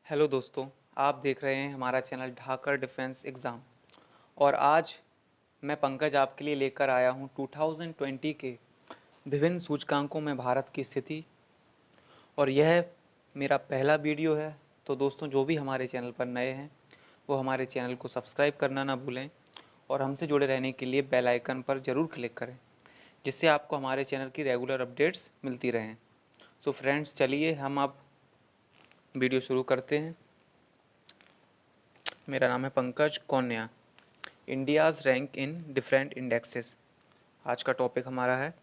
Hello दोस्तों, आप देख रहे हैं हमारा चैनल ढाकर डिफेंस एग्ज़ाम। और आज मैं पंकज आपके लिए लेकर आया हूं 2020 के विभिन्न सूचकांकों में भारत की स्थिति। और यह मेरा पहला वीडियो है, तो दोस्तों जो भी हमारे चैनल पर नए हैं वो हमारे चैनल को सब्सक्राइब करना ना भूलें और हमसे जुड़े रहने के लिए बेल आइकन पर ज़रूर क्लिक करें, जिससे आपको हमारे चैनल की रेगुलर अपडेट्स मिलती रहें। सो फ्रेंड्स, चलिए हम अब वीडियो शुरू करते हैं। मेरा नाम है Pankaj Kaunya. India's rank in different indexes आज का टॉपिक हमारा है।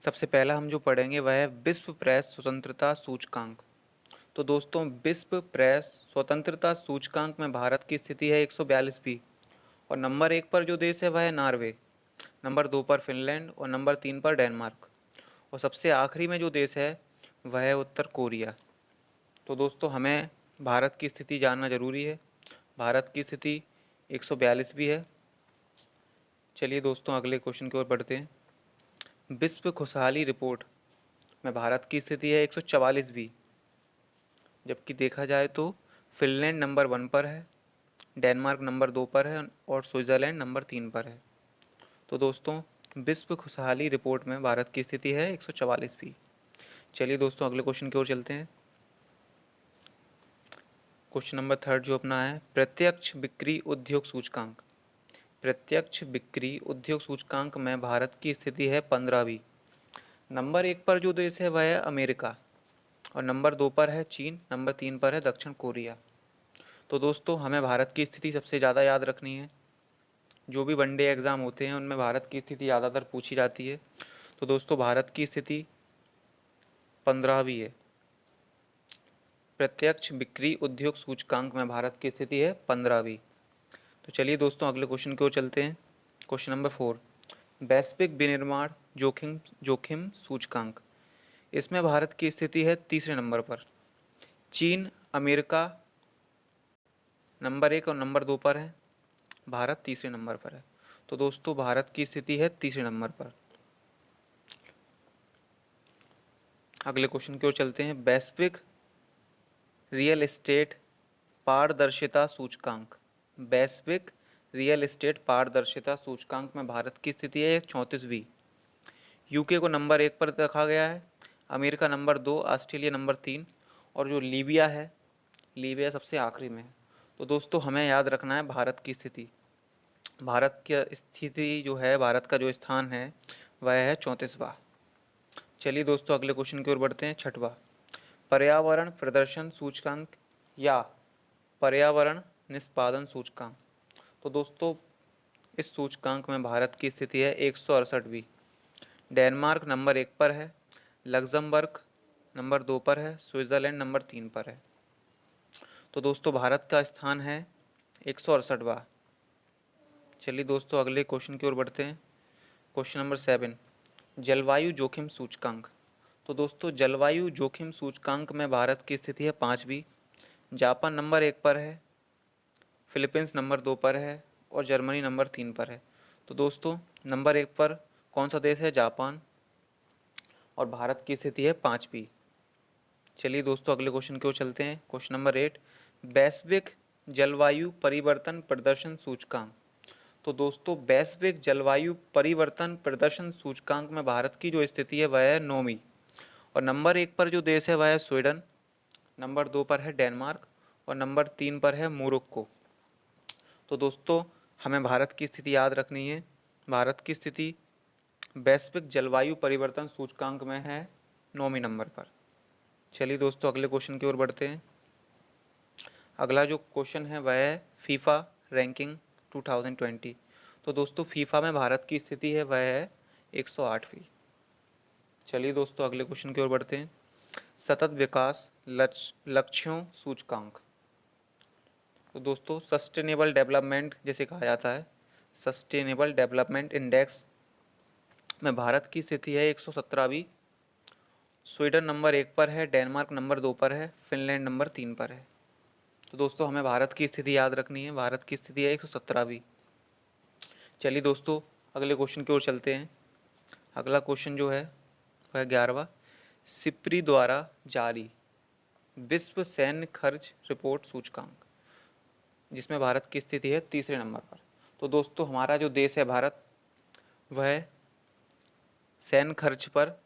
सबसे पहला हम जो पढ़ेंगे वह है विश्व प्रेस स्वतंत्रता सूचकांक। तो दोस्तों, विश्व प्रेस स्वतंत्रता सूचकांक में भारत की स्थिति है 142वीं। और नंबर 1 पर जो देश है वह है नॉर्वे, नंबर 2 पर फिनलैंड और नंबर 3 पर डेनमार्क। और सबसे आखिरी में जो देश है वह है उत्तर कोरिया। तो दोस्तों, हमें भारत की स्थिति जानना ज़रूरी है। भारत की स्थिति 142वीं है। चलिए दोस्तों, अगले क्वेश्चन की ओर बढ़ते हैं। विश्व खुशहाली रिपोर्ट में भारत की स्थिति है 144वीं, जबकि देखा जाए तो फिनलैंड नंबर 1 पर है, डेनमार्क नंबर 2 पर है और स्विट्ज़रलैंड नंबर 3 पर है। तो दोस्तों, विश्व खुशहाली रिपोर्ट में भारत की स्थिति है 144वीं। चलिए दोस्तों, अगले क्वेश्चन की ओर चलते हैं। क्वेश्चन नंबर 3 जो अपना है प्रत्यक्ष बिक्री उद्योग सूचकांक। प्रत्यक्ष बिक्री उद्योग सूचकांक में भारत की स्थिति है 15वीं। नंबर 1 पर जो देश है वह है अमेरिका और नंबर 2 पर है चीन, नंबर 3 पर है दक्षिण कोरिया। तो दोस्तों, हमें भारत की स्थिति सबसे ज़्यादा याद रखनी है। जो भी वनडे एग्ज़ाम होते हैं उनमें भारत की स्थिति ज़्यादातर पूछी जाती है। तो दोस्तों, भारत की स्थिति 15वीं है। प्रत्यक्ष बिक्री उद्योग सूचकांक में भारत की स्थिति है 15वीं। तो चलिए दोस्तों, अगले क्वेश्चन की ओर चलते हैं। क्वेश्चन नंबर 4, वैश्विक विनिर्माण जोखिम जोखिम सूचकांक। इसमें भारत की स्थिति है तीसरे नंबर पर। चीन, अमेरिका नंबर 1 और नंबर 2 पर है, भारत तीसरे नंबर पर है। तो दोस्तों, भारत की स्थिति है तीसरे नंबर पर। अगले क्वेश्चन की ओर चलते हैं। वैश्विक रियल एस्टेट पारदर्शिता सूचकांक। वैश्विक रियल एस्टेट पारदर्शिता सूचकांक में भारत की स्थिति है 34वीं। यूके को नंबर 1 पर रखा गया है, अमेरिका नंबर 2, ऑस्ट्रेलिया नंबर 3 और जो लीबिया है, लीबिया सबसे आखिरी में है। तो दोस्तों, हमें याद रखना है भारत की स्थिति। भारत की स्थिति जो है, भारत का जो स्थान है वह है 34वां। चलिए दोस्तों, अगले क्वेश्चन की ओर बढ़ते हैं। 6वां, पर्यावरण प्रदर्शन सूचकांक या पर्यावरण निष्पादन सूचकांक। तो दोस्तों, इस सूचकांक में भारत की स्थिति है 168वीं। डेनमार्क नंबर 1 पर है, लग्जमबर्ग नंबर 2 पर है, स्विट्ज़रलैंड नंबर 3 पर है। तो दोस्तों, भारत का स्थान है 168वां। चलिए दोस्तों, अगले क्वेश्चन की ओर बढ़ते हैं। क्वेश्चन नंबर 7, जलवायु जोखिम सूचकांक। तो दोस्तों, जलवायु जोखिम सूचकांक में भारत की स्थिति है 5वीं। जापान नंबर 1 पर है, फिलीपींस नंबर 2 पर है और जर्मनी नंबर 3 पर है। तो दोस्तों, नंबर 1 पर कौन सा देश है? जापान। और भारत की स्थिति है 5वीं। चलिए दोस्तों, अगले क्वेश्चन की ओर चलते हैं। क्वेश्चन नंबर 8, वैश्विक जलवायु परिवर्तन प्रदर्शन सूचकांक। तो दोस्तों, वैश्विक जलवायु परिवर्तन प्रदर्शन सूचकांक में भारत की जो स्थिति है वह है 9वीं। और नंबर 1 पर जो देश है वह है स्वीडन, नंबर 2 पर है डेनमार्क और नंबर 3 पर है मोरक्को। तो दोस्तों, हमें भारत की स्थिति याद रखनी है। भारत की स्थिति वैश्विक जलवायु परिवर्तन सूचकांक में है 9वीं नंबर पर। चलिए दोस्तों, अगले क्वेश्चन की ओर बढ़ते हैं। अगला जो क्वेश्चन है वह है फीफा रैंकिंग 2020। तो दोस्तों, फीफा में भारत की स्थिति है वह है 108वीं। चलिए दोस्तों, अगले क्वेश्चन की ओर बढ़ते हैं। सतत विकास लक्ष्यों सूचकांक। तो दोस्तों, सस्टेनेबल डेवलपमेंट जैसे कहा जाता है, सस्टेनेबल डेवलपमेंट इंडेक्स में भारत की स्थिति है 117वीं। स्वीडन नंबर 1 पर है, डेनमार्क नंबर 2 पर है, फिनलैंड नंबर 3 पर है। तो दोस्तों, हमें भारत की स्थिति याद रखनी है। भारत की स्थिति है 117वीं। चलिए दोस्तों, अगले क्वेश्चन की ओर चलते हैं। अगला क्वेश्चन जो है वह 11वां, सिप्री द्वारा जारी विश्व सैन्य खर्च रिपोर्ट सूचकांक, जिसमें भारत की स्थिति है तीसरे नंबर पर। तो दोस्तों हमारा जो देश है भारत, वह सैन्य खर्च पर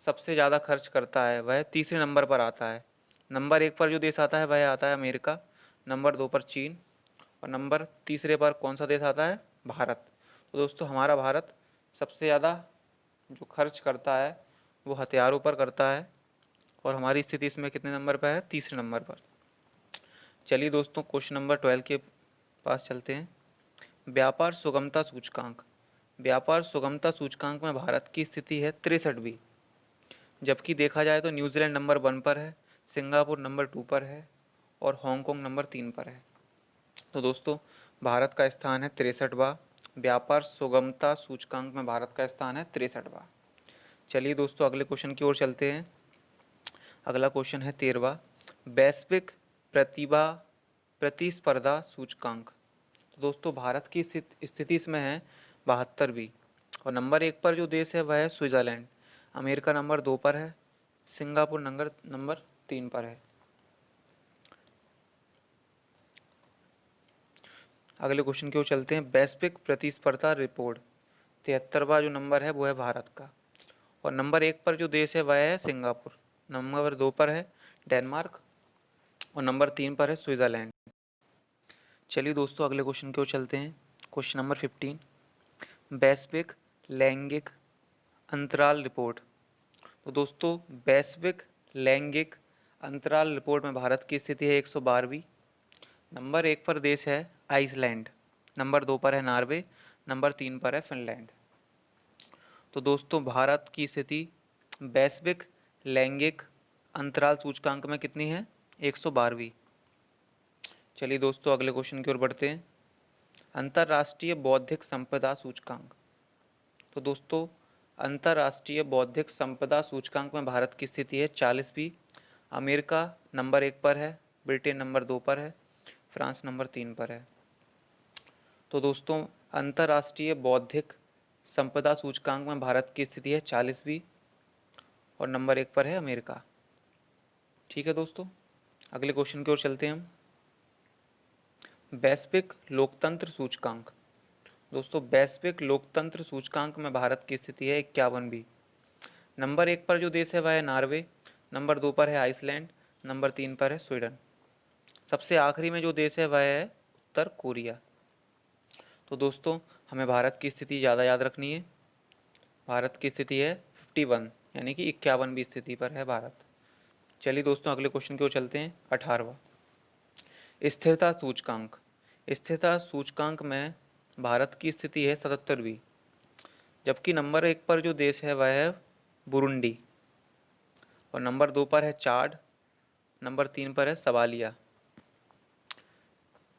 सबसे ज़्यादा खर्च करता है, वह तीसरे नंबर पर आता है। नंबर 1 पर जो देश आता है वह आता है अमेरिका, नंबर 2 पर चीन, और नंबर तीसरे पर कौन सा देश आता है? भारत। तो दोस्तों हमारा भारत सबसे ज़्यादा जो खर्च करता है वो हथियारों पर करता है, और हमारी स्थिति इसमें कितने नंबर पर है? तीसरे नंबर पर। चलिए दोस्तों क्वेश्चन नंबर 12 के पास चलते हैं। व्यापार सुगमता सूचकांक, व्यापार सुगमता सूचकांक में भारत की स्थिति है 63वीं, जबकि देखा जाए तो न्यूजीलैंड नंबर 1 पर है, सिंगापुर नंबर 2 पर है, और हांगकांग नंबर 3 पर है। तो दोस्तों भारत का स्थान है 63वां, व्यापार सुगमता सूचकांक में भारत का स्थान है 63वां। चलिए दोस्तों अगले क्वेश्चन की ओर चलते हैं। अगला क्वेश्चन है 13वां, वैश्विक प्रतिभा प्रतिस्पर्धा सूचकांक। तो दोस्तों भारत की स्थिति इसमें है 72वीं, और नंबर 1 पर जो देश है वह है स्विट्ज़रलैंड, अमेरिका नंबर 2 पर है, सिंगापुर नंबर 3 पर है। अगले क्वेश्चन की ओर चलते हैं। वैश्विक प्रतिस्पर्धा रिपोर्ट, 73वां जो नंबर है वो है भारत का, और नंबर 1 पर जो देश है वह है सिंगापुर, नंबर 2 पर है डेनमार्क, और नंबर 3 पर है स्विट्ज़रलैंड। चलिए दोस्तों अगले क्वेश्चन की ओर चलते हैं। क्वेश्चन नंबर 15, वैश्विक लैंगिक अंतराल रिपोर्ट। तो दोस्तों वैश्विक लैंगिक अंतराल रिपोर्ट में भारत की स्थिति है 112वीं, नंबर 1 पर देश है आइसलैंड, नंबर 2 पर है नॉर्वे, नंबर 3 पर है फिनलैंड। तो दोस्तों भारत की स्थिति वैश्विक लैंगिक अंतराल सूचकांक में कितनी है? 112वीं। चलिए दोस्तों अगले क्वेश्चन की ओर बढ़ते हैं। अंतर्राष्ट्रीय बौद्धिक संपदा सूचकांक। तो दोस्तों अंतर्राष्ट्रीय बौद्धिक संपदा सूचकांक में भारत की स्थिति है 40वीं, अमेरिका नंबर 1 पर है, ब्रिटेन नंबर 2 पर है, फ्रांस नंबर 3 पर है। तो दोस्तों अंतर्राष्ट्रीय बौद्धिक संपदा सूचकांक में भारत की स्थिति है 40वीं, और नंबर 1 पर है अमेरिका। ठीक है दोस्तों अगले क्वेश्चन की ओर चलते हैं हम। वैश्विक लोकतंत्र सूचकांक। दोस्तों वैश्विक लोकतंत्र सूचकांक में भारत की स्थिति है 51वीं, नंबर 1 पर जो देश है वह है नॉर्वे, नंबर 2 पर है आइसलैंड, नंबर 3 पर है स्वीडन, सबसे आखिरी में जो देश है वह है उत्तर कोरिया। तो दोस्तों हमें भारत की स्थिति ज़्यादा याद रखनी है। भारत की स्थिति है 51, यानी कि 51वीं स्थिति पर है भारत। चलिए दोस्तों अगले क्वेश्चन की ओर चलते हैं। 18वां, स्थिरता सूचकांक। स्थिरता सूचकांक में भारत की स्थिति है 77वीं, जबकि नंबर 1 पर जो देश है वह है बुरुंडी, और नंबर 2 पर है चाड, नंबर 3 पर है सवालिया।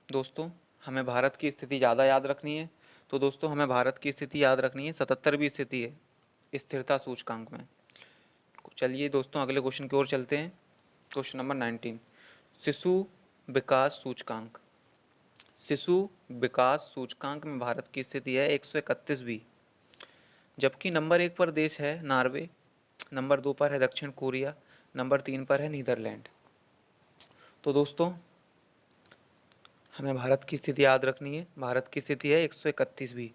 दोस्तों हमें भारत की स्थिति ज़्यादा याद रखनी है। तो दोस्तों हमें भारत की स्थिति याद रखनी है, 77वीं स्थिति है स्थिरता सूचकांक में। चलिए दोस्तों अगले क्वेश्चन की ओर चलते हैं। क्वेश्चन नंबर 19, शिशु विकास सूचकांक। शिशु विकास सूचकांक में भारत की स्थिति है 131वीं, जबकि नंबर 1 पर देश है नॉर्वे, नंबर 2 पर है दक्षिण कोरिया, नंबर 3 पर है नीदरलैंड। तो दोस्तों हमें भारत की स्थिति याद रखनी है। भारत की स्थिति है 131वीं।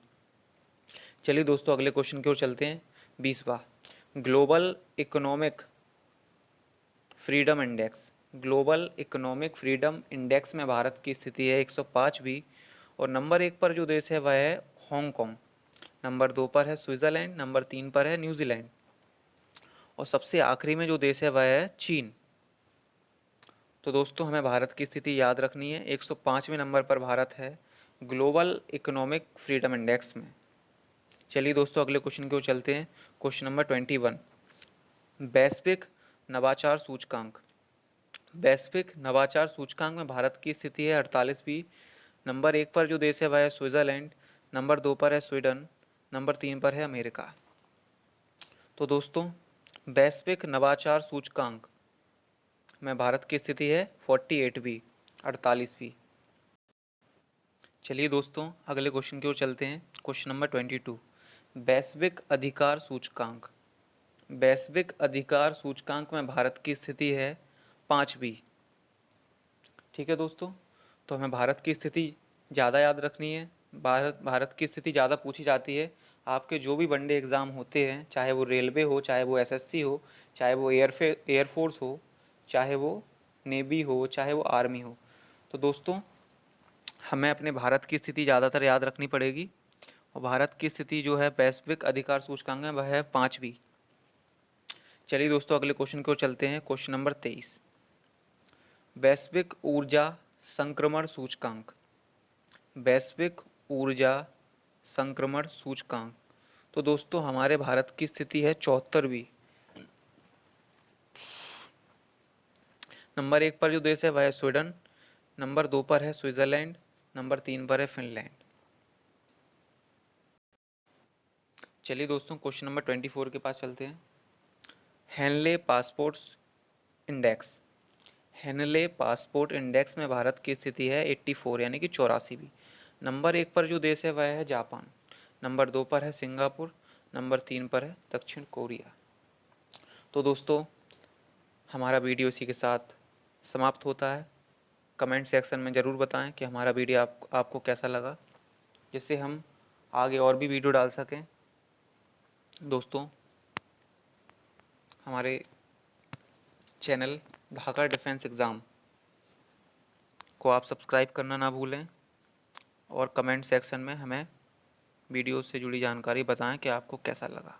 चलिए दोस्तों अगले क्वेश्चन की ओर चलते हैं। 20वां, global economic freedom index. Global economic freedom index में भारत की स्थिति है 105वीं, और नंबर 1 पर जो देश है वह है हांगकांग, नंबर 2 पर है स्विट्ज़रलैंड, नंबर 3 पर है न्यूजीलैंड, और सबसे आखिरी में जो देश है वह है चीन। तो दोस्तों हमें भारत की स्थिति याद रखनी है। 105वें नंबर पर भारत है ग्लोबल इकोनॉमिक फ्रीडम इंडेक्स में। चलिए दोस्तों अगले क्वेश्चन की ओर चलते हैं। क्वेश्चन नंबर 21, वैश्विक नवाचार सूचकांक। वैश्विक नवाचार सूचकांक में भारत की स्थिति है 48वीं, नंबर 1 पर जो देश है वह है स्विट्ज़रलैंड, नंबर 2 पर है स्वीडन, नंबर 3 पर है अमेरिका। तो दोस्तों वैश्विक नवाचार सूचकांक में भारत की स्थिति है 48वीं, 48वीं। चलिए दोस्तों अगले क्वेश्चन की ओर चलते हैं। क्वेश्चन नंबर 22, वैश्विक अधिकार सूचकांक। वैश्विक अधिकार सूचकांक में भारत की स्थिति है 5 बी। ठीक है दोस्तों, तो हमें भारत की स्थिति ज़्यादा याद रखनी है। भारत की स्थिति ज़्यादा पूछी जाती है। आपके जो भी वनडे एग्ज़ाम होते हैं, चाहे वो रेलवे हो, चाहे वो एसएससी हो, चाहे वो एयरफोर्स हो, चाहे वो नेवी हो, चाहे वो आर्मी हो, तो दोस्तों हमें अपने भारत की स्थिति ज़्यादातर याद रखनी पड़ेगी। और भारत की स्थिति जो है वैश्विक अधिकार सूचकांक में, वह है 5वीं। चलिए दोस्तों, अगले क्वेश्चन की ओर चलते हैं। क्वेश्चन नंबर 23, वैश्विक ऊर्जा संक्रमण सूचकांक। वैश्विक ऊर्जा संक्रमण सूचकांक, तो दोस्तों हमारे भारत की स्थिति है 74वीं। नंबर 1 पर जो देश है वह है स्वीडन, नंबर 2 पर है स्विट्ज़रलैंड, नंबर 3 पर है फिनलैंड। चलिए दोस्तों, क्वेश्चन नंबर 24 के पास चलते हैं। Henley passports index. Henley passport index में भारत की स्थिति है 84, यानी कि 84वीं। नंबर 1 पर जो देश है वह है जापान, नंबर 2 पर है सिंगापुर, नंबर 3 पर है दक्षिण कोरिया। तो दोस्तों हमारा वीडियो इसी के साथ समाप्त होता है। कमेंट सेक्शन में ज़रूर बताएं कि हमारा वीडियो आपको कैसा लगा, जिससे हम आगे और भी वीडियो डाल सकें। दोस्तों हमारे चैनल ढाका डिफेंस एग्ज़ाम को आप सब्सक्राइब करना ना भूलें, और कमेंट सेक्शन में हमें वीडियो से जुड़ी जानकारी बताएं कि आपको कैसा लगा।